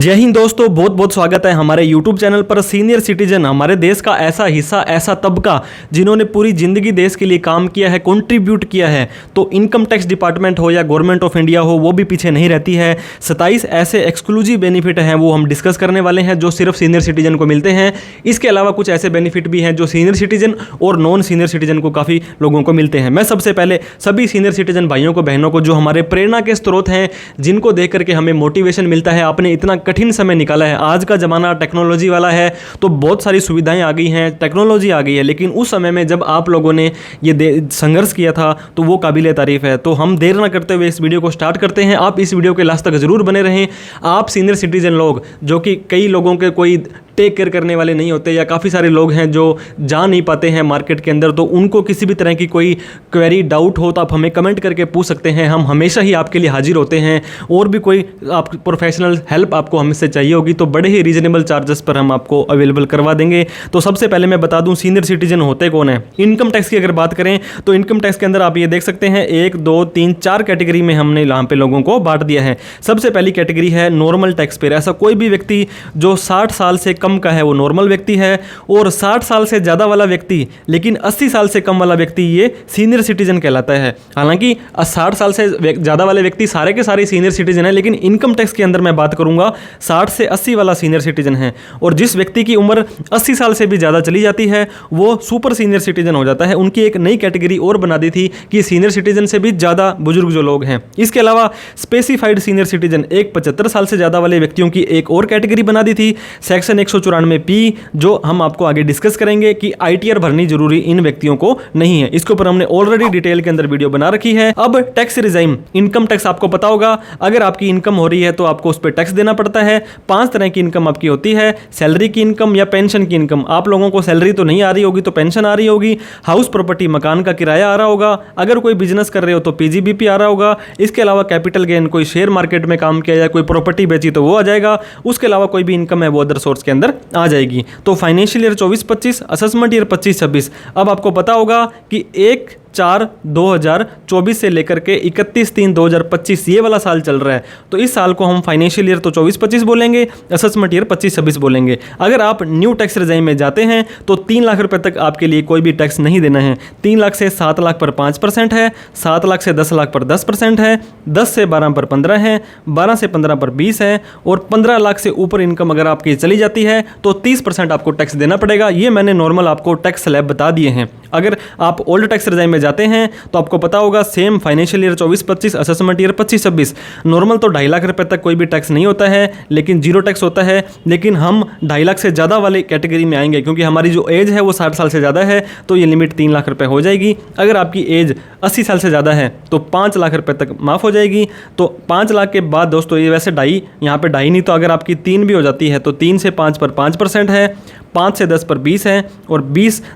जय हिंद दोस्तों, बहुत बहुत स्वागत है हमारे YouTube चैनल पर। सीनियर सिटीजन हमारे देश का ऐसा हिस्सा, ऐसा तबका जिन्होंने पूरी ज़िंदगी देश के लिए काम किया है, कंट्रीब्यूट किया है। तो इनकम टैक्स डिपार्टमेंट हो या गवर्नमेंट ऑफ इंडिया हो, वो भी पीछे नहीं रहती है। 27 ऐसे एक्सक्लूसिव बेनिफिट हैं वो हम डिस्कस करने वाले हैं जो सिर्फ सीनियर सिटीजन को मिलते हैं। इसके अलावा कुछ ऐसे बेनिफिट भी हैं जो सीनियर सिटीजन और नॉन सीनियर सिटीजन को काफ़ी लोगों को मिलते हैं। मैं सबसे पहले सभी सीनियर सिटीजन भाइयों को, बहनों को, जो हमारे प्रेरणा के स्रोत हैं, जिनको देख करके हमें मोटिवेशन मिलता है, आपने इतना कठिन समय निकाला है। आज का ज़माना टेक्नोलॉजी वाला है, तो बहुत सारी सुविधाएं आ गई हैं, टेक्नोलॉजी आ गई है, लेकिन उस समय में जब आप लोगों ने ये संघर्ष किया था तो वो काबिले तारीफ़ है। तो हम देर ना करते हुए इस वीडियो को स्टार्ट करते हैं। आप इस वीडियो के लास्ट तक ज़रूर बने रहें। आप सीनियर सिटीजन लोग, जो कि कई लोगों के कोई टेक केयर करने वाले नहीं होते, या काफ़ी सारे लोग हैं जो जा नहीं पाते हैं मार्केट के अंदर, तो उनको किसी भी तरह की कोई क्वेरी, डाउट हो तो आप हमें कमेंट करके पूछ सकते हैं। हम हमेशा ही आपके लिए हाजिर होते हैं। और भी कोई आप प्रोफेशनल हेल्प आपको हमसे चाहिए होगी तो बड़े ही रीजनेबल चार्जेस पर हम आपको अवेलेबल करवा देंगे। तो सबसे पहले मैं बता दूं सीनियर सिटीजन होते कौन है। इनकम टैक्स की अगर बात करें तो इनकम टैक्स के अंदर आप ये देख सकते हैं 1, 2, 3, 4 कैटेगरी में हमने यहाँ पे लोगों को बांट दिया है। सबसे पहली कैटेगरी है नॉर्मल टैक्स पेयर। ऐसा कोई भी व्यक्ति जो 60 साल से कम का है वो नॉर्मल व्यक्ति है, और 60 साल से ज़्यादा वाला व्यक्ति लेकिन 80 साल से कम वाला व्यक्ति ये सीनियर सिटीजन कहलाता है। हालांकि 60 साल से ज़्यादा वाले व्यक्ति सारे के सारे सीनियर सिटीजन है, लेकिन इनकम टैक्स के अंदर मैं बात करूंगा 60 से 80 वाला सीनियर सिटीजन है। और जिस व्यक्ति की उम्र 80 साल से भी ज़्यादा चली जाती है वो सुपर सीनियर सिटीजन हो जाता है। उनकी एक नई कैटेगरी और बना दी थी कि सीनियर सिटीजन से भी ज़्यादा बुजुर्ग जो लोग हैं। इसके अलावा स्पेसिफाइड सीनियर सिटीजन, एक 75 साल से ज़्यादा वाले व्यक्तियों की एक और कैटेगरी बना दी थी, सेक्शन 194P, जो हम आपको आगे डिस्कस करेंगे कि ITR भरनी जरूरी इन व्यक्तियों को नहीं है। इसके ऊपर हमने ऑलरेडी डिटेल के अंदर वीडियो बना रखी है। अब टैक्स रिजाइम, इनकम टैक्स आपको पता होगा, अगर आपकी इनकम हो रही है तो आपको उस पर टैक्स देना पड़ता है। 5 तरह की इनकम आपकी होती है, सैलरी की इनकम या पेंशन की इनकम। आप लोगों को सैलरी तो नहीं आ रही होगी तो पेंशन आ रही होगी, हाउस प्रॉपर्टी, मकान का किराया आ रहा होगा, अगर कोई बिजनेस कर रहे हो तो PGBP आ रहा होगा। इसके अलावा कैपिटल गेन, कोई शेयर मार्केट में काम किया या कोई प्रॉपर्टी बेची तो वो आ जाएगा। उसके अलावा कोई भी इनकम है वो अदर सोर्स के अंदर आ जाएगी। तो फाइनेंशियल ईयर 24-25, असेसमेंट ईयर 25-26। अब आपको पता होगा कि 1/4/2024 से लेकर के 31/3/2025 ये वाला साल चल रहा है। तो इस साल को हम फाइनेंशियल ईयर तो 24-25 बोलेंगे, असेसमेंट ईयर 25-26 बोलेंगे। अगर आप न्यू टैक्स रिजाइम में जाते हैं तो 3 लाख रुपए तक आपके लिए कोई भी टैक्स नहीं देना है। 3 लाख से 7 लाख पर 5% है, 7 लाख से 10 लाख पर 10% है, 10 से 12 पर 15 है, 12 से 15 पर 20 है, और 15 लाख से ऊपर इनकम अगर आपकी चली जाती है तो 30% आपको टैक्स देना पड़ेगा। ये मैंने नॉर्मल आपको टैक्स स्लैब बता दिए हैं। अगर आप ओल्ड टैक्स रिजाइम में जाते हैं तो आपको पता होगा same financial year 24-25, assessment year 25-26। Normal तो 2.5 लाख रुपए तक कोई भी टैक्स नहीं होता है, लेकिन जीरो टैक्स होता है। लेकिन हम 2.5 लाख से ज़्यादा वाले कैटेगरी में आएंगे, क्योंकि हमारी जो एज है वो 60 साल से ज़्यादा है, तो ये लिमिट 3 लाख रुपए हो जाएगी। अगर आपकी एज 80 साल से ज़्यादा है तो 5 लाख रुपए तक माफ़ हो जाएगी। तो 5 लाख के बाद दोस्तों, ये वैसे 2.5, यहाँ पे 2.5 नहीं, तो अगर आपकी 3 भी हो जाती है तो 3 से 5 पर 5% है, 5 से 10 पर 20 है, और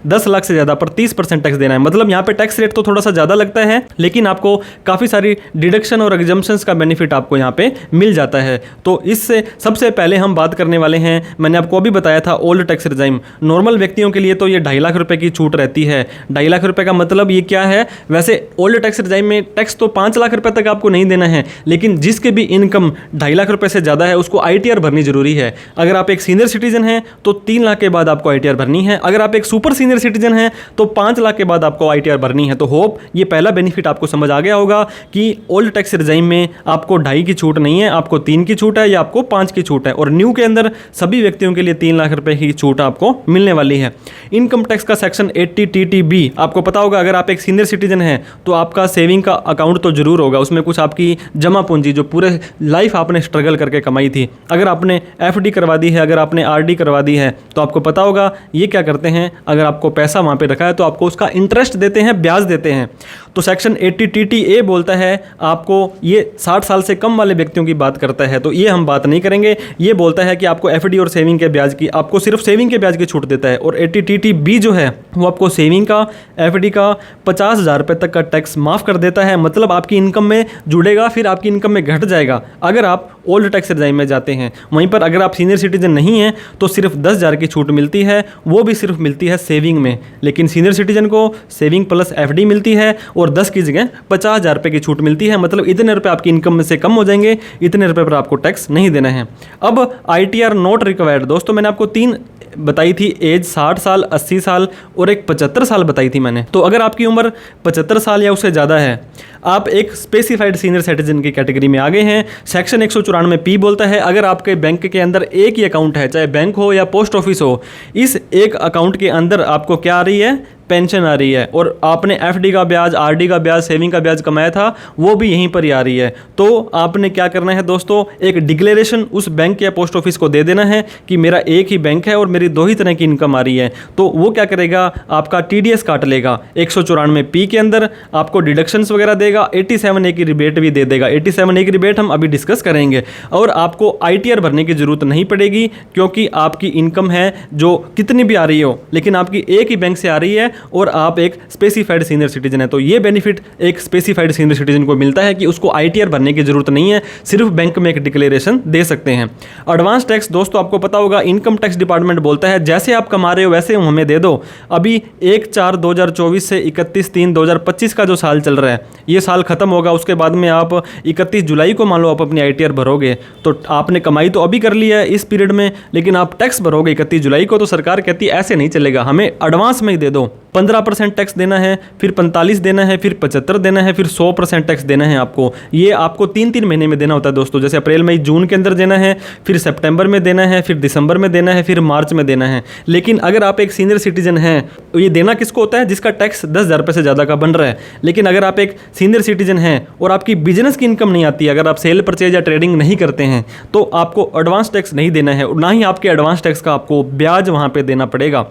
10 लाख से ज़्यादा पर 30% टैक्स देना है। मतलब यहाँ पे टैक्स रेट तो थोड़ा सा ज़्यादा लगता है, लेकिन आपको काफ़ी सारी डिडक्शन और एग्जम्पशंस का बेनिफिट आपको यहाँ पे मिल जाता है। तो इससे सबसे पहले हम बात करने वाले हैं, मैंने आपको अभी बताया था ओल्ड टैक्स रिजाइम। नॉर्मल व्यक्तियों के लिए तो ये 2.5 लाख रुपये की छूट रहती है। 2.5 लाख रुपये का मतलब ये क्या है, वैसे ओल्ड टैक्स रिजाइम में टैक्स तो 5 लाख रुपये तक आपको नहीं देना है, लेकिन जिसके भी इनकम 2.5 लाख रुपये से ज़्यादा है उसको ITR भरनी जरूरी है। अगर आप एक सीनियर सिटीजन हैं तो 3 लाख के बाद आपको ITR भरनी है। अगर आप एक सुपर सीनियर सिटीजन हैं तो 5 लाख के बाद आपको ITR भरनी है। तो होप ये पहला बेनिफिट आपको समझ आ गया होगा कि ओल्ड टैक्स रिजाइम में आपको 2.5 की छूट नहीं है, आपको 3 की छूट है या आपको 5 की छूट है। और न्यू के अंदर सभी व्यक्तियों के लिए 3 लाख रुपए की छूट आपको मिलने वाली है। इनकम टैक्स का सेक्शन 80TTB आपको पता होगा, अगर आप एक सीनियर सिटीजन हैं तो आपका सेविंग का अकाउंट तो जरूर होगा, उसमें कुछ आपकी जमा पूंजी जो पूरे लाइफ आपने स्ट्रगल करके कमाई थी, अगर आपने FD करवा दी है, अगर आपने RD करवा दी है, तो आपको पता होगा ये क्या करते हैं, अगर आपको पैसा वहाँ पे रखा है तो आपको उसका इंटरेस्ट देते हैं, ब्याज देते हैं। तो सेक्शन 80TTA बोलता है आपको, ये 60 साल से कम वाले व्यक्तियों की बात करता है, तो ये हम बात नहीं करेंगे। ये बोलता है कि आपको FD और सेविंग के ब्याज की, आपको सिर्फ सेविंग के ब्याज की छूट देता है। और 80TTB जो है वो आपको सेविंग का, FD का 50,000 रुपये तक का टैक्स माफ़ कर देता है। मतलब आपकी इनकम में जुड़ेगा, फिर आपकी इनकम में घट जाएगा अगर आप ओल्ड टैक्स रिजाइम में जाते हैं। वहीं पर अगर आप सीनियर सिटीजन नहीं हैं तो सिर्फ 10,000 की छूट मिलती है, वो भी सिर्फ मिलती है सेविंग में। लेकिन सीनियर सिटीजन को सेविंग प्लस FD मिलती है, और 10 की जगह 50,000 रुपये की छूट मिलती है। मतलब इतने रुपये आपकी इनकम में से कम हो जाएंगे, इतने रुपये पर आपको टैक्स नहीं देना है। अब ITR नॉट रिक्वायर्ड, दोस्तों मैंने आपको 3 बताई थी एज, 60 साल, 80 साल और एक 75 साल बताई थी मैंने। तो अगर आपकी उम्र 75 साल या उससे ज़्यादा है, आप एक स्पेसिफाइड सीनियर सिटीजन की कैटेगरी में आ गए हैं। सेक्शन 194 बोलता है अगर आपके बैंक के अंदर एक ही अकाउंट है, चाहे बैंक हो या पोस्ट ऑफिस हो, इस एक अकाउंट के अंदर आपको क्या आ रही है, पेंशन आ रही है, और आपने FD का ब्याज, RD का ब्याज, सेविंग का ब्याज कमाया था, वो भी यहीं पर ही आ रही है। तो आपने क्या करना है दोस्तों, एक डिक्लेरेशन उस बैंक या पोस्ट ऑफिस को दे देना है कि मेरा एक ही बैंक है और मेरी 2 ही तरह की इनकम आ रही है। तो वो क्या करेगा, आपका TDS काट लेगा 194P के अंदर, आपको डिडक्शंस वगैरह देगा, 87A की रिबेट भी दे देगा। 87A की रिबेट हम अभी डिस्कस करेंगे। और आपको ITR भरने की जरूरत नहीं पड़ेगी, क्योंकि आपकी इनकम है जो कितनी भी आ रही हो, लेकिन आपकी एक ही बैंक से आ रही है और आप एक स्पेसिफाइड सीनियर सिटीजन है। तो ये बेनिफिट एक स्पेसिफाइड सीनियर सिटीजन को मिलता है कि उसको ITR भरने की जरूरत नहीं है, सिर्फ बैंक में एक डिक्लेरेशन दे सकते हैं। एडवांस टैक्स, दोस्तों आपको पता होगा इनकम टैक्स डिपार्टमेंट बोलता है जैसे आप कमा रहे हो वैसे हमें दे दो। अभी 1/4/2024 से 31/3/2025 का जो साल चल रहा है, ये साल खत्म होगा, उसके बाद में आप 31 जुलाई को मान लो आप अपनी ITR भरोगे, तो आपने कमाई तो अभी कर लिया है इस पीरियड में, लेकिन आप टैक्स भरोगे 31 जुलाई को। तो सरकार कहती है ऐसे नहीं चलेगा, हमें एडवांस में ही दे दो। 15% टैक्स देना है, फिर 45 देना है, फिर 75 देना है, फिर 100% टैक्स देना है आपको। ये आपको 3-3 महीने में देना होता है दोस्तों, जैसे अप्रैल मई जून के अंदर देना है, फिर सितंबर में देना है, फिर दिसंबर में देना है, फिर मार्च में देना है। लेकिन अगर आप एक सीनियर सिटीजन हैं तो ये देना किसको होता है, जिसका टैक्स 10,000 रुपये से ज़्यादा का बन रहा है। लेकिन अगर आप एक सीनियर सिटीजन हैं और आपकी बिजनेस की इनकम नहीं आती, अगर आप सेल परचेज या ट्रेडिंग नहीं करते हैं, तो आपको एडवांस टैक्स नहीं देना है, और ना ही आपके एडवांस टैक्स का आपको ब्याज वहाँ पर देना पड़ेगा।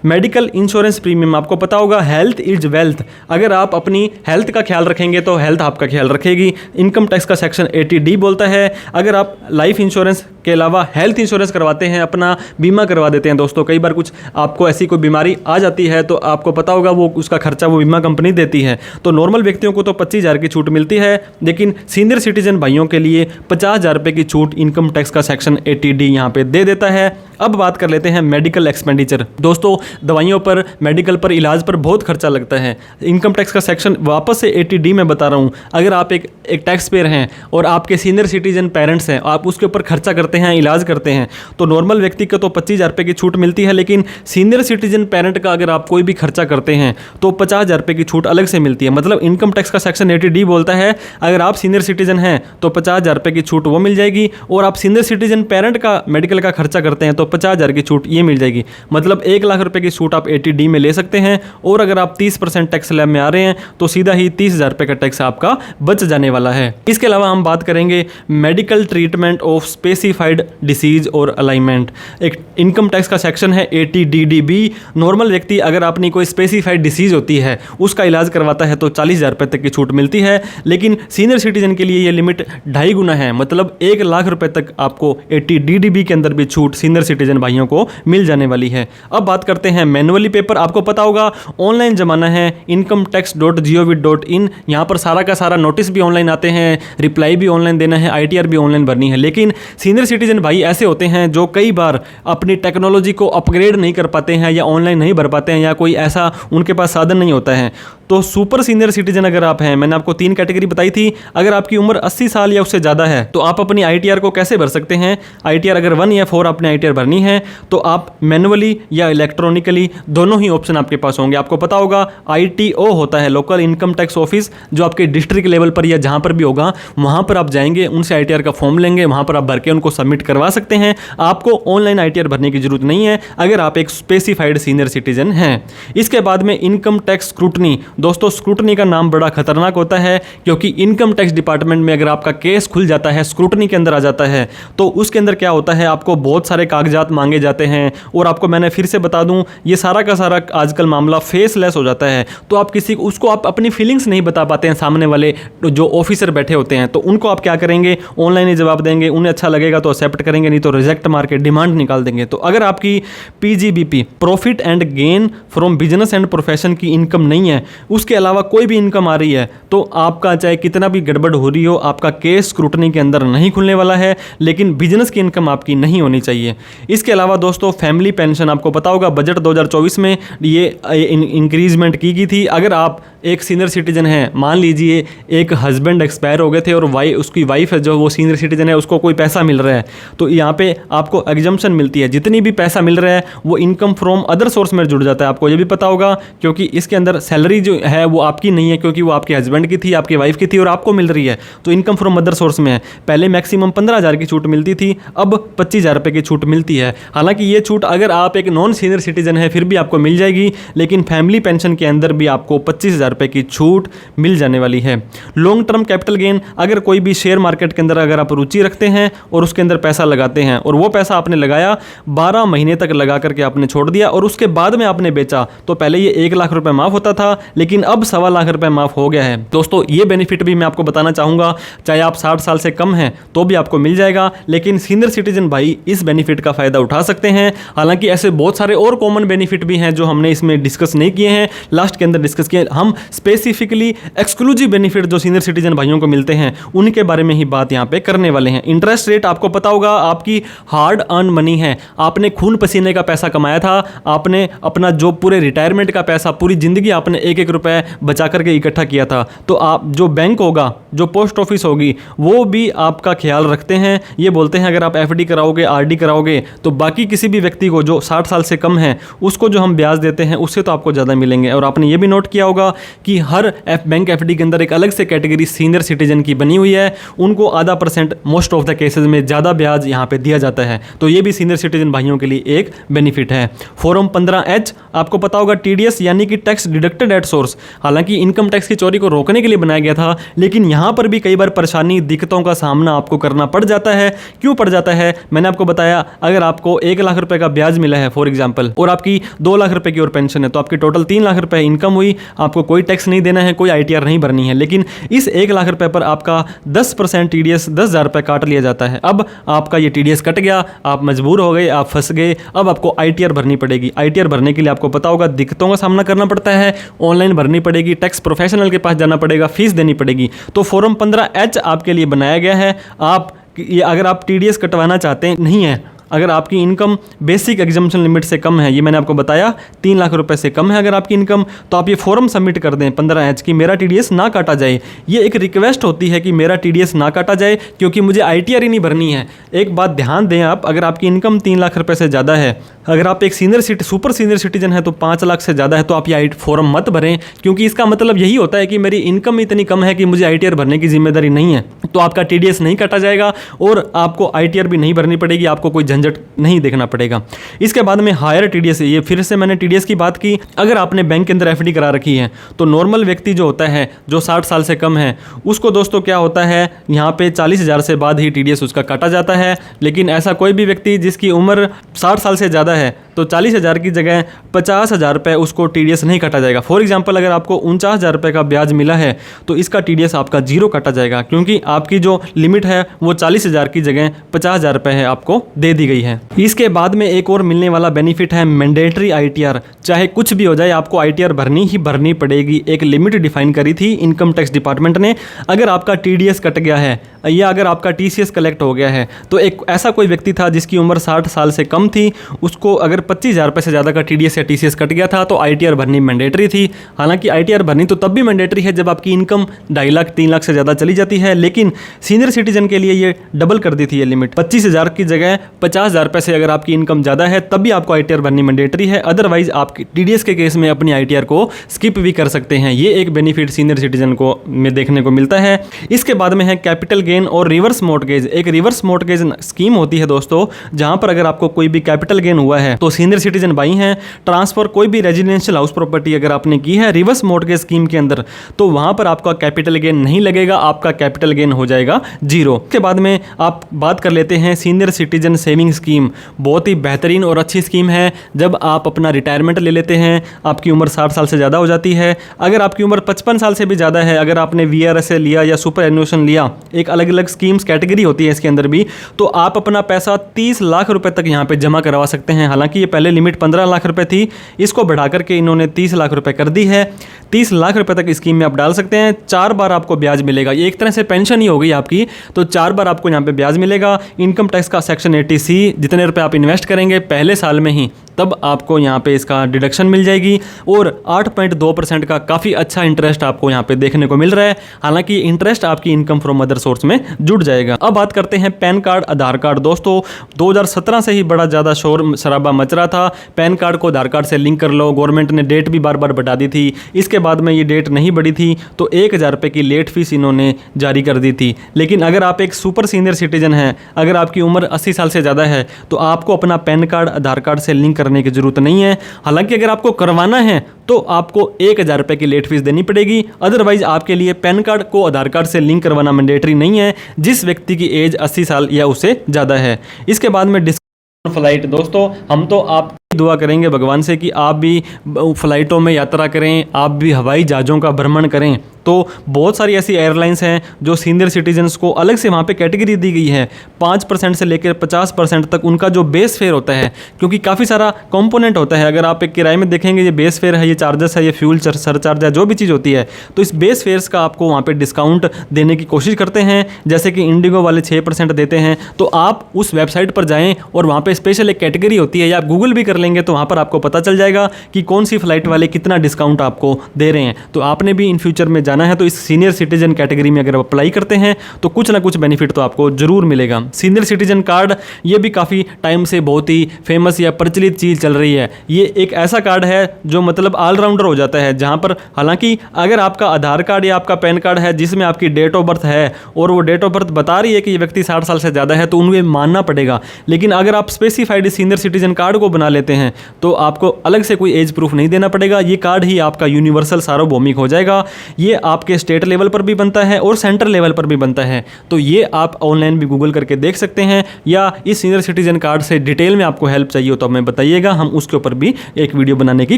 मेडिकल इंश्योरेंस प्रीमियम, आपको पता होगा हेल्थ इज वेल्थ, अगर आप अपनी हेल्थ का ख्याल रखेंगे तो हेल्थ आपका ख्याल रखेगी। इनकम टैक्स का सेक्शन 80D बोलता है अगर आप लाइफ इंश्योरेंस के अलावा हेल्थ इंश्योरेंस करवाते हैं, अपना बीमा करवा देते हैं दोस्तों, कई बार कुछ आपको ऐसी कोई बीमारी आ जाती है तो आपको पता होगा वो उसका खर्चा वो बीमा कंपनी देती है। तो नॉर्मल व्यक्तियों को तो 25,000 की छूट मिलती है, लेकिन सीनियर सिटीजन भाइयों के लिए 50,000 रुपये की छूट इनकम टैक्स का सेक्शन 80D यहाँ पे दे देता है। अब बात कर लेते हैं मेडिकल एक्सपेंडिचर। दोस्तों दवाइयों पर, मेडिकल पर, इलाज पर बहुत खर्चा लगता है। इनकम टैक्स का सेक्शन वापस से 80D में बता रहा हूँ, अगर आप एक टैक्स पेयर हैं और आपके सीनियर सिटीजन पेरेंट्स हैं, आप उसके ऊपर खर्चा करते हैं, इलाज करते हैं, तो नॉर्मल व्यक्ति को तो 25,000 रुपये की छूट मिलती है, लेकिन सीनियर सिटीजन पेरेंट का अगर आप कोई भी खर्चा करते हैं तो 50,000 रुपये की छूट अलग से मिलती है। मतलब इनकम टैक्स का सेक्शन 80D बोलता है अगर आप सीनियर सिटीजन हैं तो 50,000 रुपये की छूट वो मिल जाएगी, और आप सीनियर सिटीजन पेरेंट का मेडिकल का खर्चा करते हैं तो 50,000 की छूट ये मिल जाएगी। मतलब 1 लाख रुपए की छूट आप 80D में ले सकते हैं, और अगर आप 30% टैक्स स्लैब में आ रहे हैं तो सीधा ही 30,000 रुपए का टैक्स आपका बच जाने वाला है। इसके अलावा हम बात करेंगे medical treatment of specified disease और अलाइनमेंट। एक इनकम टैक्स का सेक्शन है 80DDB। नॉर्मल व्यक्ति अगर अपनी कोई स्पेसिफाइड डिसीज होती है उसका इलाज करवाता है तो 40,000 रुपए तक की छूट मिलती है, लेकिन सीनियर सिटीजन के लिए ये लिमिट 2.5 गुना है, मतलब 1 लाख रुपए तक आपको 80DDB के अंदर भी छूट सीनियर सिटीजन भाइयों को मिल जाने वाली है। अब बात करते हैं मैनुअली पेपर। आपको पता होगा ऑनलाइन जमाना है, incometax.gov.in, यहाँ पर सारा का सारा नोटिस भी ऑनलाइन आते हैं, रिप्लाई भी ऑनलाइन देना है, ITR भी ऑनलाइन भरनी है। लेकिन सीनियर सिटीजन भाई ऐसे होते हैं जो कई बार अपनी टेक्नोलॉजी को अपग्रेड नहीं कर पाते हैं, या ऑनलाइन नहीं भर पाते हैं, या कोई ऐसा उनके पास साधन नहीं होता है। तो सुपर सीनियर सिटीजन अगर आप हैं, मैंने आपको 3 कैटेगरी बताई थी, अगर आपकी उम्र 80 साल या उससे ज़्यादा है तो आप अपनी ITR को कैसे भर सकते हैं। ITR अगर 1 या 4 आपने ITR भरनी है तो आप मैनुअली या इलेक्ट्रॉनिकली दोनों ही ऑप्शन आपके पास होंगे। आपको पता होगा ITO होता है लोकल इनकम टैक्स ऑफिस, जो आपके डिस्ट्रिक्ट लेवल पर या जहाँ पर भी होगा वहाँ पर आप जाएंगे, उनसे ITR का फॉर्म लेंगे, वहाँ पर आप भर के उनको सबमिट करवा सकते हैं। आपको ऑनलाइन ITR भरने की जरूरत नहीं है अगर आप एक स्पेसिफाइड सीनियर सिटीजन हैं। इसके बाद में इनकम टैक्स स्क्रूटनी। दोस्तों स्क्रूटनी का नाम बड़ा खतरनाक होता है, क्योंकि इनकम टैक्स डिपार्टमेंट में अगर आपका केस खुल जाता है, स्क्रूटनी के अंदर आ जाता है, तो उसके अंदर क्या होता है, आपको बहुत सारे कागजात मांगे जाते हैं। और आपको मैंने फिर से बता दूं, ये सारा का सारा आजकल मामला फेसलेस हो जाता है, तो आप किसी उसको आप अपनी फीलिंग्स नहीं बता पाते हैं। सामने वाले जो ऑफिसर बैठे होते हैं तो उनको आप क्या करेंगे, ऑनलाइन ही जवाब देंगे, उन्हें अच्छा लगेगा तो एक्सेप्ट करेंगे, नहीं तो रिजेक्ट मार के डिमांड निकाल देंगे। तो अगर आपकी PGBP profit and gain from business and profession की इनकम नहीं है, उसके अलावा कोई भी इनकम आ रही है, तो आपका चाहे कितना भी गड़बड़ हो रही हो, आपका केस स्क्रूटनी के अंदर नहीं खुलने वाला है। लेकिन बिजनेस की इनकम आपकी नहीं होनी चाहिए। इसके अलावा दोस्तों फैमिली पेंशन, आपको पता होगा बजट 2024 में ये इंक्रीजमेंट की गई थी। अगर आप एक सीनियर सिटीजन है, मान लीजिए एक हस्बैंड एक्सपायर हो गए थे और उसकी वाइफ है जो वो सीनियर सिटीजन है, उसको कोई पैसा मिल रहा है, तो यहाँ पे आपको एग्जम्पशन मिलती है। जितनी भी पैसा मिल रहा है वो इनकम फ्रॉम अदर सोर्स में जुड़ जाता है। आपको ये भी पता होगा क्योंकि इसके अंदर सैलरी जो है वो आपकी नहीं है, क्योंकि वो आपके हस्बैंड की थी, आपकी वाइफ की थी और आपको मिल रही है, तो इनकम फ्रॉम अदर सोर्स में है। पहले मैक्सिमम 15,000 की छूट मिलती थी, अब 25,000 रुपये की छूट मिलती है। हालांकि ये छूट अगर आप एक नॉन सीनियर सिटीजन है फिर भी आपको मिल जाएगी, लेकिन फैमिली पेंशन के अंदर भी आपको 25,000 रुपये की छूट मिल जाने वाली है। लॉन्ग टर्म कैपिटल गेन, अगर कोई भी शेयर मार्केट के अंदर अगर आप रुचि रखते हैं और उसके अंदर पैसा लगाते हैं और वो पैसा आपने लगाया 12 महीने तक लगा करके आपने छोड़ दिया और उसके बाद में आपने बेचा, तो पहले ये 1 लाख रुपए माफ होता था, लेकिन अब 1.25 लाख रुपए माफ हो गया है। दोस्तों ये बेनिफिट भी मैं आपको बताना चाहूंगा, चाहे आप 60 साल से कम हैं तो भी आपको मिल जाएगा, लेकिन सीनियर सिटीजन भाई इस बेनिफिट का फायदा उठा सकते हैं। हालांकि ऐसे बहुत सारे और कॉमन बेनिफिट भी हैं जो हमने इसमें डिस्कस नहीं किए हैं, लास्ट के अंदर डिस्कस किए। हम स्पेसिफिकली एक्सक्लूसिव बेनिफिट जो सीनियर सिटीजन भाइयों को मिलते हैं उनके बारे में ही बात यहां पे करने वाले हैं। इंटरेस्ट रेट, आपको पता होगा आपकी हार्ड अर्न मनी है, आपने खून पसीने का पैसा कमाया था, आपने अपना जो पूरे रिटायरमेंट का पैसा पूरी जिंदगी आपने 1-1 रुपए बचा करके इकट्ठा किया था, तो आप जो बैंक होगा, जो पोस्ट ऑफिस होगी, वो भी आपका ख्याल रखते हैं। ये बोलते हैं अगर आप एफडी कराओगे, आरडी कराओगे, तो बाकी किसी भी व्यक्ति को जो 60 साल से कम है उसको जो हम ब्याज देते हैं उससे तो आपको ज़्यादा मिलेंगे। और आपने ये भी नोट किया होगा कि हर बैंक एफडी के अंदर एक अलग से कैटेगरी सीनियर सिटीजन की बनी हुई है, उनको आधा % मोस्ट ऑफ द केसेस में ज़्यादा ब्याज यहाँ पे दिया जाता है, तो ये भी सीनियर सिटीजन भाइयों के लिए एक बेनिफिट है। फॉर्म 15H, आपको पता होगा TDS यानी कि टैक्स डिडक्टेड एट सोर्स। हालांकि इनकम टैक्स की चोरी को रोकने के लिए बनाया गया था, लेकिन यहाँ पर भी कई बार परेशानी, दिक्कतों का सामना आपको करना पड़ जाता है। क्यों पड़ जाता है? मैंने आपको बताया, अगर आपको 1 लाख रुपए का ब्याज मिला है फॉर एग्जाम्पल, और आपकी 2 लाख रुपए की और पेंशन है, तो आपकी टोटल 3 लाख रुपए इनकम हुई, आपको कोई टैक्स नहीं देना है, कोई ITR नहीं भरनी है। लेकिन इस 1 लाख रुपए पर आपका 10% TDS 10,000 रुपये काट लिया जाता है। अब आपका ये TDS कट गया, आप मजबूर हो गए, आप फंस गए, अब आपको ITR भरनी पड़ेगी। ITR भरने के लिए आपको पता होगा दिक्कतों का सामना करना पड़ता है, ऑनलाइन भरनी पड़ेगी, टैक्स प्रोफेशनल के पास जाना पड़ेगा, फीस देनी पड़ेगी। तो फॉर्म 15H आपके लिए बनाया गया है। आप ये अगर आप TDS कटवाना चाहते हैं, नहीं है, अगर आपकी इनकम बेसिक एग्जम्पशन लिमिट से कम है, ये मैंने आपको बताया 3 लाख रुपए से कम है अगर आपकी इनकम, तो आप ये फॉर्म सबमिट कर दें 15H की मेरा TDS ना काटा जाए। ये एक रिक्वेस्ट होती है कि मेरा TDS ना काटा जाए, क्योंकि मुझे ITR ही नहीं भरनी है। एक बात ध्यान दें आप, अगर आपकी इनकम 3 लाख रुपए से ज़्यादा है, अगर आप एक सुपर सीनियर सिटीजन है तो 5 लाख से ज़्यादा है, तो आप ये फॉर्म मत भरें, क्योंकि इसका मतलब यही होता है कि मेरी इनकम इतनी कम है कि मुझे ITR भरने की जिम्मेदारी नहीं है, तो आपका TDS नहीं काटा जाएगा और आपको ITR भी नहीं भरनी पड़ेगी, आपको कोई झंझट नहीं देखना पड़ेगा। इसके बाद में हायर TDS है, ये फिर से मैंने TDS की बात की। अगर आपने बैंक के अंदर FD करा रखी है, तो नॉर्मल व्यक्ति जो होता है जो 60 साल से कम है, उसको दोस्तों क्या होता है, यहाँ पे 40,000 से बाद ही TDS उसका काटा जाता है। लेकिन ऐसा कोई भी व्यक्ति जिसकी उम्र 60 साल से ज़्यादा है, तो 40,000 की जगह 50,000 रुपये उसको TDS नहीं काटा जाएगा। फॉर एग्जांपल अगर आपको 49,000 रुपये का ब्याज मिला है, तो इसका TDS आपका 0 काटा जाएगा, क्योंकि आपकी जो लिमिट है वो 40,000 की जगह 50,000 रुपये है, आपको दे दी गई है। इसके बाद में एक और मिलने वाला बेनिफिट है मैंडेटरी ITR। चाहे कुछ भी हो जाए, आपको ITR भरनी ही भरनी पड़ेगी। एक लिमिट डिफाइन करी थी इनकम टैक्स डिपार्टमेंट ने। अगर आपका TDS कट गया है या अगर आपका TCS कलेक्ट हो गया है, तो एक ऐसा कोई व्यक्ति था जिसकी उम्र 60 साल से कम थी, उसको अगर 25,000 रुपये से ज़्यादा का TDS या TCS कट गया था, तो ITR भरनी मैंडेटरी थी। हालांकि ITR भरनी तो तब भी मैंडेटरी है जब आपकी इनकम 2.5 लाख 3 लाख से ज़्यादा चली जाती है, लेकिन सीनियर सिटीजन के लिए ये डबल कर दी थी ये लिमिट। 25,000 की जगह 50,000 रुपये से अगर आपकी इनकम ज़्यादा है तब भी आपको ITR भरनी मैंडेटरी है, अदरवाइज आप TDS के केस में अपनी ITR को स्किप भी कर सकते हैं। ये एक बेनिफिट सीनियर सिटीजन को में देखने को मिलता है। इसके बाद में है कैपिटल गेन और रिवर्स मॉर्टगेज। एक रिवर्स मॉर्टगेज स्कीम होती है दोस्तों, जहां पर अगर आपको कोई भी कैपिटल गेन हुआ है, तो सीनियर सिटीजन भाई हैं, ट्रांसफर कोई भी रेजिडेंशियल हाउस प्रॉपर्टी अगर आपने की है रिवर्स मॉर्टगेज स्कीम के अंदर, तो वहां पर आपका कैपिटल गेन नहीं लगेगा, आपका कैपिटल गेन हो जाएगा 0। इसके बाद में आप बात कर लेते हैं सीनियर सिटीजन सेविंग स्कीम। बहुत ही बेहतरीन और अच्छी स्कीम है। जब आप अपना रिटायरमेंट ले लेते हैं, आपकी उम्र 60 साल से ज़्यादा हो जाती है, अगर आपकी उम्र 55 साल से भी ज़्यादा है, अगर आपने VRSA लिया या सुपर एन्युएशन लिया, एक अलग अलग स्कीम्स कैटेगरी होती है इसके अंदर भी, तो आप अपना पैसा 30 लाख रुपए तक यहाँ पे जमा करवा सकते हैं। हालांकि ये पहले लिमिट 15 लाख रुपए थी, इसको बढ़ा करके इन्होंने 30 लाख रुपए कर दी है। 30 लाख रुपए तक स्कीम में आप डाल सकते हैं। 4 बार आपको ब्याज मिलेगा, ये एक तरह से पेंशन ही हो गई आपकी। तो 4 बार आपको यहाँ पे ब्याज मिलेगा। इनकम टैक्स का सेक्शन 80C, जितने रुपए आप इन्वेस्ट करेंगे पहले साल में ही, तब आपको यहाँ पे इसका डिडक्शन मिल जाएगी। और 8.2% का काफ़ी अच्छा इंटरेस्ट आपको यहाँ पे देखने को मिल रहा है। हालांकि इंटरेस्ट आपकी इनकम फ्रॉम अदर सोर्स में जुड़ जाएगा। अब बात करते हैं पैन कार्ड, आधार कार्ड। दोस्तों 2017 से ही बड़ा ज़्यादा शोर शराबा मच रहा था, पैन कार्ड को आधार कार्ड से लिंक कर लो। गवर्नमेंट ने डेट भी बार बार बढ़ा दी थी, इसके बाद में ये डेट नहीं बढ़ी थी तो 1000 रुपये की लेट फीस इन्होंने जारी कर दी थी। लेकिन अगर आप एक सुपर सीनियर सिटीजन हैं, अगर आपकी उम्र 80 साल से ज़्यादा है, तो आपको अपना पैन कार्ड आधार कार्ड से लिंक करने की जरूरत नहीं है। हालांकि अगर आपको करवाना है तो आपको 1000 रुपये की लेट फीस देनी पड़ेगी। अदरवाइज आपके लिए पैन कार्ड को आधार कार्ड से लिंक करवाना मैंडेटरी नहीं है, जिस व्यक्ति की एज 80 साल या उससे ज़्यादा है। इसके बाद में डिस्काउंट फ्लाइट। दोस्तों हम तो आप दुआ करेंगे भगवान से कि आप भी फ्लाइटों में यात्रा करें, आप भी हवाई जहाज़ों का भ्रमण करें। तो बहुत सारी ऐसी एयरलाइंस हैं जो सीनियर सिटीजन्स को अलग से वहाँ पे कैटेगरी दी गई है। 5% से लेकर 50% तक उनका जो बेस फेयर होता है, क्योंकि काफ़ी सारा कंपोनेंट होता है। अगर आप एक किराए में देखेंगे, ये बेस फेयर है, ये चार्जेस है, ये फ्यूल सरचार्ज है, जो भी चीज़ होती है, तो इस बेस फेयर्स का आपको वहाँ पर डिस्काउंट देने की कोशिश करते हैं। जैसे कि इंडिगो वाले 6% देते हैं। तो आप उस वेबसाइट पर जाएँ और वहाँ पर स्पेशल एक कैटेगरी होती है, या आप गूगल भी कर लेंगे तो वहाँ पर आपको पता चल जाएगा कि कौन सी फ्लाइट वाले कितना डिस्काउंट आपको दे रहे हैं। तो आपने भी इन फ्यूचर में जाना है तो इस सीनियर सिटीजन कैटेगरी में अगर आप अप्लाई करते हैं तो कुछ ना कुछ बेनिफिट तो आपको जरूर मिलेगा। सीनियर सिटीजन कार्ड ये भी काफ़ी टाइम से बहुत ही फेमस या प्रचलित चीज़ चल रही है। ये एक ऐसा कार्ड है जो मतलब ऑलराउंडर हो जाता है, जहाँ पर हालांकि अगर आपका आधार कार्ड या आपका पैन कार्ड है जिसमें आपकी डेट ऑफ बर्थ है और वो डेट ऑफ बर्थ बता रही है कि ये व्यक्ति 60 साल से ज़्यादा है, तो उन्हें मानना पड़ेगा। लेकिन अगर आप स्पेसिफाइड सीनियर सिटीजन कार्ड को बना लेते हैं तो आपको अलग से कोई एज प्रूफ नहीं देना पड़ेगा। ये कार्ड ही आपका यूनिवर्सल सार्वभौमिक हो जाएगा। ये आपके स्टेट लेवल पर भी बनता है और सेंट्रल लेवल पर भी बनता है। तो ये आप ऑनलाइन भी गूगल करके देख सकते हैं, या इस सीनियर सिटीजन कार्ड से डिटेल में आपको हेल्प चाहिए हो तो हमें बताइएगा, हम उसके ऊपर भी एक वीडियो बनाने की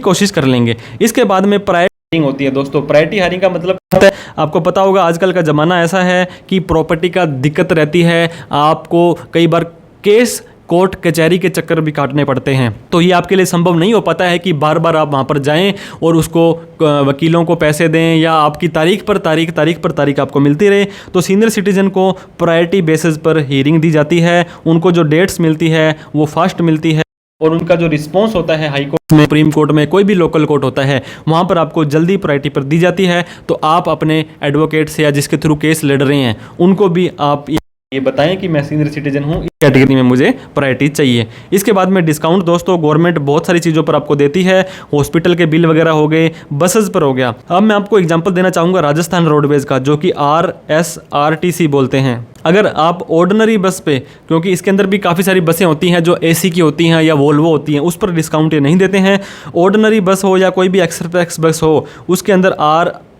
कोशिश कर लेंगे। इसके बाद में प्रायोरिटी होती है। दोस्तों प्रायोरिटी हायरिंग का मतलब है, आपको पता होगा आजकल का ज़माना ऐसा है कि प्रॉपर्टी का दिक्कत रहती है, आपको कई बार केस कोर्ट कचहरी के चक्कर भी काटने पड़ते हैं। तो ये आपके लिए संभव नहीं हो पाता है कि बार बार आप वहाँ पर जाएं और उसको वकीलों को पैसे दें, या आपकी तारीख पर तारीख आपको मिलती रहे। तो सीनियर सिटीजन को प्रायोरिटी बेसिस पर हियरिंग दी जाती है, उनको जो डेट्स मिलती है वो फास्ट मिलती है, और उनका जो रिस्पॉन्स होता है हाई कोर्ट में, सुप्रीम कोर्ट में, कोई भी लोकल कोर्ट होता है, वहाँ पर आपको जल्दी प्रायोरिटी पर दी जाती है। तो आप अपने एडवोकेट से या जिसके थ्रू केस लड़ रहे हैं उनको भी आप ये बताएं कि मैं सीनियर सिटीजन हूँ, इस कैटेगरी में मुझे प्रायोरिटी चाहिए। इसके बाद में डिस्काउंट। दोस्तों गवर्नमेंट बहुत सारी चीज़ों पर आपको देती है, हॉस्पिटल के बिल वगैरह हो गए, बसेस पर हो गया। अब मैं आपको एग्जांपल देना चाहूँगा राजस्थान रोडवेज़ का, जो कि RSRTC बोलते हैं। अगर आप ऑर्डिनरी बस पे, क्योंकि इसके अंदर भी काफ़ी सारी बसें होती हैं जो AC की होती हैं या वोल्वो होती हैं, उस पर डिस्काउंट ये नहीं देते हैं। ऑर्डिनरी बस हो या कोई भी एक्सप्रेस बस हो, उसके अंदर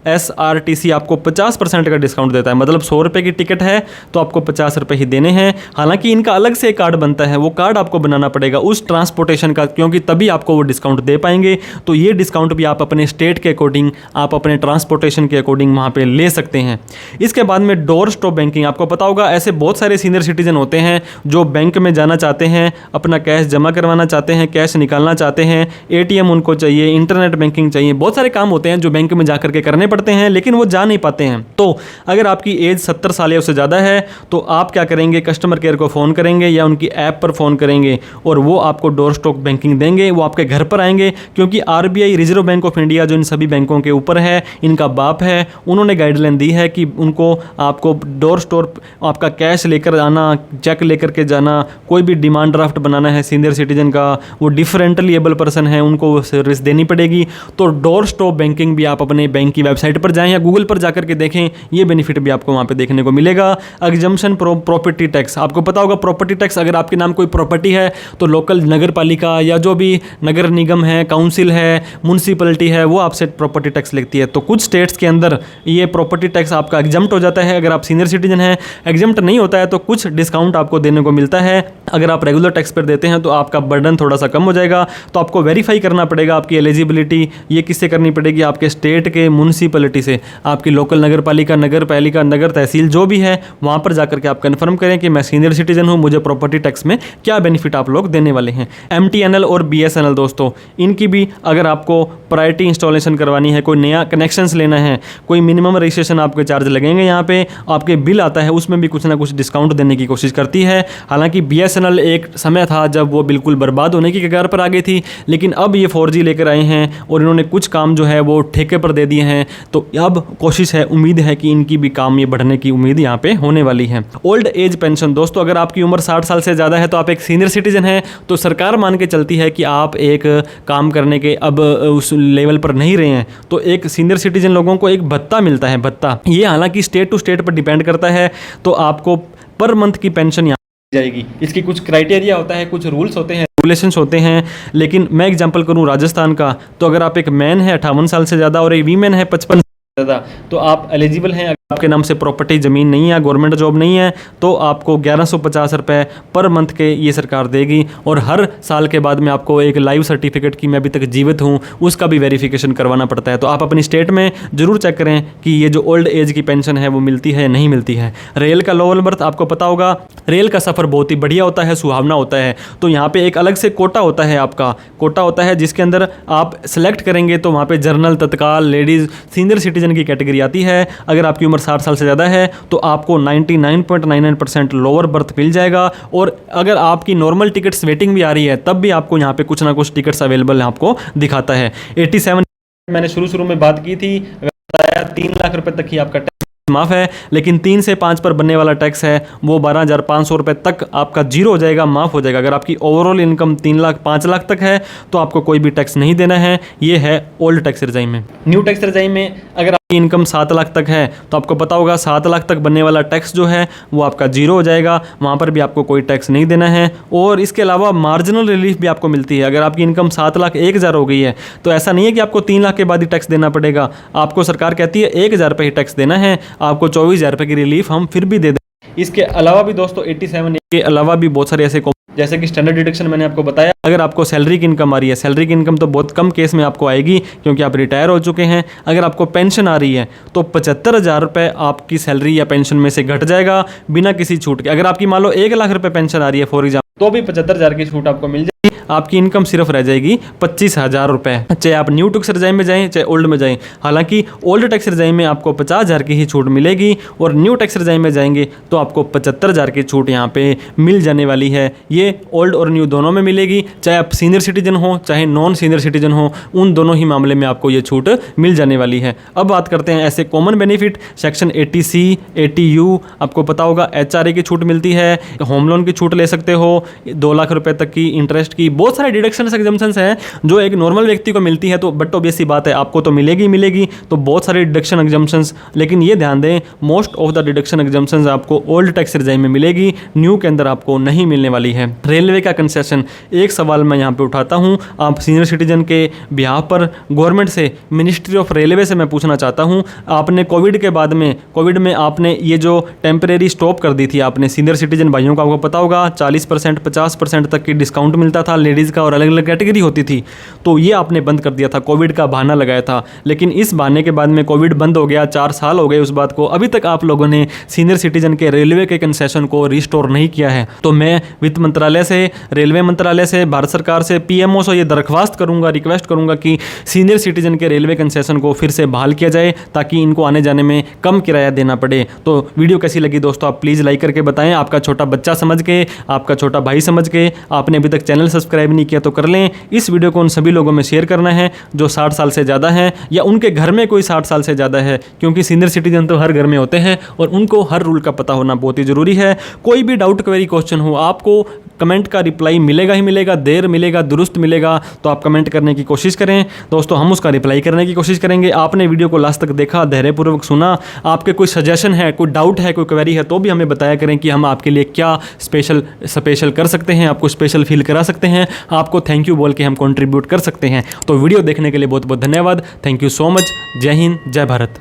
RSRTC आपको 50% का डिस्काउंट देता है। मतलब 100 रुपये की टिकट है तो आपको 50 रुपये ही देने हैं। हालांकि इनका अलग से एक कार्ड बनता है, वो कार्ड आपको बनाना पड़ेगा उस ट्रांसपोर्टेशन का, क्योंकि तभी आपको वो डिस्काउंट दे पाएंगे। तो ये डिस्काउंट भी आप अपने स्टेट के अकॉर्डिंग, आप अपने ट्रांसपोर्टेशन के अकॉर्डिंग वहाँ पर ले सकते हैं। इसके बाद में डोर स्टॉप बैंकिंग। आपको पता होगा ऐसे बहुत सारे सीनियर सिटीजन होते हैं जो बैंक में जाना चाहते हैं, अपना कैश जमा करवाना चाहते हैं, कैश निकालना चाहते हैं, ATM उनको चाहिए, इंटरनेट बैंकिंग चाहिए, बहुत सारे काम होते हैं जो बैंक में जा करके करने पड़ते हैं, लेकिन वो जा नहीं पाते हैं। तो अगर आपकी एज 70 साल या उससे ज़्यादा है तो आप क्या करेंगे, कस्टमर केयर को फ़ोन करेंगे या उनकी ऐप पर फ़ोन करेंगे और वो आपको डोर स्टॉप बैंकिंग देंगे। वो आपके घर पर आएंगे, क्योंकि RBI reserve bank of India जो इन सभी बैंकों के ऊपर है, इनका बाप है, उन्होंने गाइडलाइन दी है कि उनको आपको डोर स्टॉप आपका कैश लेकर आना, चेक लेकर के जाना, कोई भी डिमांड ड्राफ्ट बनाना है सीनियर सिटीजन का, वो डिफरेंटली एबल पर्सन है, उनको वो सर्विस देनी पड़ेगी। तो डोर स्टॉप बैंकिंग भी आप अपने बैंक की वेबसाइट पर जाएं या गूगल पर जाकर के देखें, ये बेनिफिट भी आपको वहाँ पे देखने को मिलेगा। Exemption property tax. आपको पता होगा प्रॉपर्टी टैक्स, अगर आपके नाम कोई प्रॉपर्टी है तो लोकल नगर पालिका या जो भी नगर निगम है, काउंसिल है, म्यूनसिपलिटी है, वो आपसे प्रॉपर्टी टैक्स लेती है। तो कुछ स्टेट्स के अंदर ये प्रॉपर्टी टैक्स आपका एग्जम्प्ट हो जाता है अगर आप सीनियर सिटीजन हैं। एग्जम्प्ट नहीं होता है तो कुछ डिस्काउंट आपको देने को मिलता है। अगर आप रेगुलर टैक्स पर देते हैं तो आपका बर्डन थोड़ा सा कम हो जाएगा। तो आपको वेरीफाई करना पड़ेगा आपकी एलिजिबिलिटी, ये किससे करनी पड़ेगी, आपके स्टेट के, म्यूनसिपल म्यूनिसिपैलिटी से, आपकी लोकल नगर पालिका, नगर तहसील जो भी है, वहाँ पर जाकर के आप कन्फर्म करें कि मैं सीनियर सिटीजन हूँ, मुझे प्रॉपर्टी टैक्स में क्या बेनिफिट आप लोग देने वाले हैं। MTNL और BSNL दोस्तों, इनकी भी अगर आपको प्रायोरिटी इंस्टॉलेशन करवानी है, कोई नया कनेक्शंस लेना है, कोई मिनिमम रजिस्ट्रेशन आपके चार्ज लगेंगे, यहाँ पे आपके बिल आता है उसमें भी कुछ ना कुछ डिस्काउंट देने की कोशिश करती है। हालांकि BSNL एक समय था जब वो बिल्कुल बर्बाद होने की कगार पर आ गई थी, लेकिन अब ये 4G लेकर आए हैं और इन्होंने कुछ काम जो है वो ठेके पर दे दिए हैं। तो अब कोशिश है, उम्मीद है कि इनकी भी काम ये बढ़ने की उम्मीद यहाँ पे होने वाली है। ओल्ड एज पेंशन दोस्तों, अगर आपकी उम्र 60 साल से ज़्यादा है तो आप एक सीनियर सिटीजन हैं, तो सरकार मान के चलती है कि आप एक काम करने के अब उस लेवल पर नहीं रहे हैं, तो एक सीनियर सिटीजन लोगों को एक भत्ता मिलता है। भत्ता ये हालांकि स्टेट टू स्टेट पर डिपेंड करता है, तो आपको पर मंथ की पेंशन यहाँ जाएगी। इसकी कुछ क्राइटेरिया होता है, कुछ रूल्स होते हैं, रेगुलेशंस होते हैं। लेकिन मैं एग्जांपल करूं राजस्थान का, तो अगर आप एक मैन है 58 साल से ज़्यादा और एक वीमेन है 55 ज़्यादा, तो आप एलिजिबल हैं। अगर आपके नाम से प्रॉपर्टी ज़मीन नहीं है, गवर्नमेंट जॉब नहीं है, तो आपको 1150 रुपये पर मंथ के ये सरकार देगी। और हर साल के बाद में आपको एक लाइव सर्टिफिकेट की मैं अभी तक जीवित हूँ उसका भी वेरिफिकेशन करवाना पड़ता है। तो आप अपनी स्टेट में ज़रूर चेक करें कि ये जो ओल्ड एज की पेंशन है वो मिलती है या नहीं मिलती है। रेल का लोअर बर्थ आपको पता होगा, रेल का सफ़र बहुत ही बढ़िया होता है, सुहावना होता है। तो यहाँ पे एक अलग से कोटा होता है, आपका कोटा होता है जिसके अंदर आप सेलेक्ट करेंगे, तो वहाँ पे जनरल, तत्काल, लेडीज़, सीनियर सिटीजन की कैटेगरी आती है। अगर आपकी उम्र 60 साल से ज़्यादा है तो आपको 99.99% लोअर बर्थ मिल जाएगा। और अगर आपकी नॉर्मल टिकट्स वेटिंग भी आ रही है तब भी आपको यहाँ पे कुछ ना कुछ टिकट्स अवेलेबल आपको दिखाता है। 87 मैंने शुरू में बात की थी, बताया 3 लाख रुपए तक ही आपका टैक्स माफ़ है, लेकिन 3 से 5 पर बनने वाला टैक्स है वो 12,500 रुपये तक आपका जीरो हो जाएगा, माफ़ हो जाएगा। अगर आपकी ओवरऑल इनकम 3 लाख 5 लाख तक है तो आपको कोई भी टैक्स नहीं देना है। ये है ओल्ड टैक्स रिजाइम में। न्यू टैक्स रिजाइम में अगर आपकी इनकम 7 लाख तक है तो आपको पता होगा 7 लाख तक बनने वाला टैक्स जो है वो आपका जीरो हो जाएगा, वहाँ पर भी आपको कोई टैक्स नहीं देना है। और इसके अलावा मार्जिनल रिलीफ भी आपको मिलती है। अगर आपकी इनकम 7,01,000 हो गई है तो ऐसा नहीं है कि आपको 3 लाख के बाद ही टैक्स देना पड़ेगा, आपको सरकार कहती है 1,000 रुपये ही टैक्स देना है, आपको 24,000 रुपये की रिलीफ हम फिर भी दे दें। इसके अलावा भी दोस्तों 87 के अलावा भी बहुत सारे ऐसे जैसे कि स्टैंडर्ड डिडक्शन मैंने आपको बताया, अगर आपको सैलरी की इनकम आ रही है, सैलरी की इनकम तो बहुत कम केस में आपको आएगी क्योंकि आप रिटायर हो चुके हैं। अगर आपको पेंशन आ रही है तो 75,000 रुपये आपकी सैलरी या पेंशन में से घट जाएगा बिना किसी छूट के। अगर आपकी मान लो 1 लाख रुपये पेंशन आ रही है फॉर एग्जाम्पल, तो भी 75,000 की छूट आपको मिल जाएगी। आपकी इनकम सिर्फ रह जाएगी 25,000 रुपये, चाहे आप न्यू टैक्स रिजाइम में जाएं चाहे ओल्ड में जाएं। हालांकि ओल्ड टैक्स रिजाइम में आपको 50,000 की ही छूट मिलेगी और न्यू टैक्स रिजाइम में जाएंगे तो आपको 75,000 की छूट यहाँ पे मिल जाने वाली है। ये ओल्ड और न्यू दोनों में मिलेगी, चाहे आप सीनियर सिटीजन हो चाहे नॉन सीनियर सिटीजन हो, उन दोनों ही मामले में आपको ये छूट मिल जाने वाली है। अब बात करते हैं ऐसे common benefit. Section 80C 80U आपको पता होगा, HRA की छूट मिलती है, होम लोन की छूट ले सकते हो 2 लाख रुपए तक की, इंटरेस्ट की, बहुत सारे डिडक्शंस एग्जम्पशंस हैं जो एक नॉर्मल व्यक्ति को मिलती है। तो बट ऑब्वियस सी बात है आपको तो मिलेगी, तो बहुत सारे डिडक्शन एग्जम्पशंस। लेकिन ये ध्यान दें most of the deduction exemptions आपको ओल्ड टैक्स रिजाइम में मिलेगी, न्यू के अंदर आपको नहीं मिलने वाली है। रेलवे का कंसेशन, एक सवाल मैं यहाँ पे उठाता हूँ, आप सीनियर सिटीजन के बिहाफ पर गवर्नमेंट से, मिनिस्ट्री ऑफ रेलवे से मैं पूछना चाहता हूँ, आपने कोविड के बाद में, कोविड में आपने ये जो टेम्परेरी स्टॉप कर दी थी आपने सीनियर सिटीजन भाइयों को, आपको पता होगा 40% 50% तक की डिस्काउंट मिलता था लेडीज़ का और अलग अलग कैटेगरी होती थी, तो ये आपने बंद कर दिया था, कोविड का बहाना लगाया था। लेकिन इस बहाने के बाद में कोविड बंद हो गया, 4 साल हो गए उस बात को, अभी तक आप लोगों ने सीनियर सिटीजन के रेलवे के कंसेशन को रिस्टोर नहीं किया है। तो मैं वित्त मंत्रालय से, रेलवे मंत्रालय से, भारत सरकार से, PMO से ये दरख्वास्त करूंगा, रिक्वेस्ट करूंगा कि सीनियर सिटीजन के रेलवे कंसेशन को फिर से बहाल किया जाए ताकि इनको आने जाने में कम किराया देना पड़े। तो वीडियो कैसी लगी दोस्तों आप प्लीज़ लाइक करके बताएं, आपका छोटा बच्चा समझ के, आपका छोटा भाई समझ के। आपने अभी तक चैनल सब्सक्राइब नहीं किया तो कर लें। इस वीडियो को उन सभी लोगों में शेयर करना है जो 60 साल से ज़्यादा हैं या उनके घर में कोई 60 साल से ज़्यादा है, क्योंकि सीनियर सिटीजन तो हर घर में होते हैं और उनको हर रूल का पता होना बहुत ही ज़रूरी है। कोई भी डाउट क्वेरी क्वेश्चन हो आपको कमेंट का रिप्लाई मिलेगा ही मिलेगा, देर मिलेगा दुरुस्त मिलेगा, तो आप कमेंट करने की कोशिश करें दोस्तों, हम उसका रिप्लाई करने की कोशिश करेंगे। आपने वीडियो को लास्ट तक देखा, धैर्यपूर्वक सुना, आपके कोई सजेशन है, कोई डाउट है, कोई क्वेरी है तो भी हमें बताया करें कि हम आपके लिए क्या स्पेशल कर सकते हैं, आपको स्पेशल फील करा सकते हैं, आपको थैंक यू बोल के हम कंट्रीब्यूट कर सकते हैं। तो वीडियो देखने के लिए बहुत बहुत धन्यवाद। Thank you so much. जय हिंद, जय भारत।